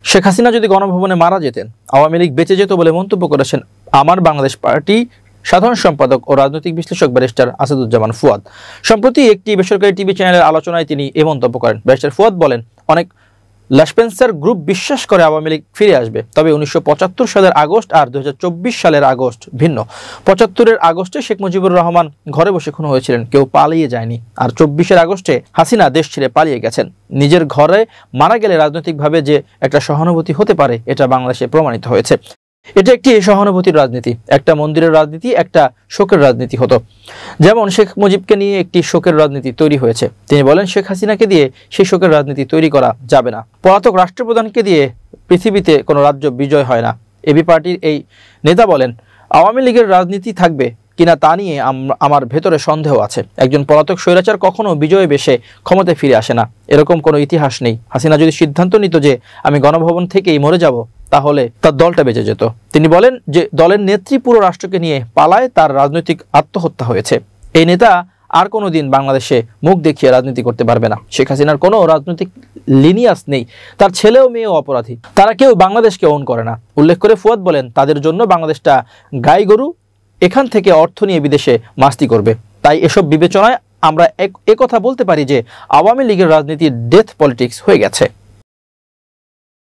শেখ হাসিনা যদি গণভবনে মারা যেতেন, আওয়ামী লীগ বেঁচে যেত বলে মন্তব্য করেছেন আমার বাংলাদেশ পার্টি সাধারণ সম্পাদক ও রাজনৈতিক বিশ্লেষক ব্যারিস্টার আসাদুজ্জামান ফুয়াদ। সম্প্রতি একটি বেসরকারি টিভি চ্যানেলের আলোচনায় তিনি এ মন্তব্য করেন। ব্যারিস্টার ফুয়াদ বলেন, অনেক লাসপেন্সার গ্রুপ বিশ্বাস করে আওয়ামী লীগ ফিরে আসবে, তবে 1975 সালের আগস্ট আর 2024 সালের আগস্ট ভিন্ন। 75-এর আগস্টে শেখ মুজিবুর রহমান ঘরে বসে খুন হয়েছিলেন, কেউ পালিয়ে যায়নি। আর 24-এর আগস্টে হাসিনা দেশ ছেড়ে পালিয়ে গেছেন। নিজের ঘরে মারা গেলে রাজনৈতিকভাবে যে একটা সহানুভূতি হতে পারে, এটা বাংলাদেশে প্রমাণিত হয়েছে। এটা একটি সহানুভূতির রাজনীতি, একটা মন্দিরের রাজনীতি, একটা শোকের রাজনীতি হতো। যেমন শেখ মুজিবকে নিয়ে একটি শোকের রাজনীতি তৈরি হয়েছে। তিনি বলেন, শেখ হাসিনাকে দিয়ে সেই শোকের রাজনীতি তৈরি করা যাবে না। পলাতক রাষ্ট্রপ্রধানকে দিয়ে পৃথিবীতে কোনো রাজ্য বিজয় হয় না। এবি পার্টির এই নেতা বলেন, আওয়ামী লীগের রাজনীতি থাকবে কিনা তা নিয়ে আমার ভেতরে সন্দেহ আছে। একজন পলাতক স্বৈরাচার কখনো বিজয়ে বেশে ক্ষমতায় ফিরে আসে না, এরকম কোনো ইতিহাস নেই। হাসিনা যদি সিদ্ধান্ত নিত যে আমি গণভবন থেকেই মরে যাব, তাহলে তার দলটা বেঁচে যেত। তিনি বলেন যে দলের নেত্রী পুরো রাষ্ট্রকে নিয়ে পালায়, তার রাজনৈতিক আত্মহত্যা হয়েছে। এই নেতা আর কোনো দিন বাংলাদেশে মুখ দেখিয়ে রাজনীতি করতে পারবে না। শেখ হাসিনার কোনো রাজনৈতিক লিনিয়াস নেই, তার ছেলেও মেয়েও অপরাধী, তারা কেউ বাংলাদেশকে ওন করে না। উল্লেখ করে ফুয়াদ বলেন, তাদের জন্য বাংলাদেশটা গাই গরু, এখান থেকে অর্থ নিয়ে বিদেশে মাস্তি করবে। তাই এসব বিবেচনায় আমরা একথা বলতে পারি যে আওয়ামী লীগের রাজনীতি ডেথ পলিটিক্স হয়ে গেছে।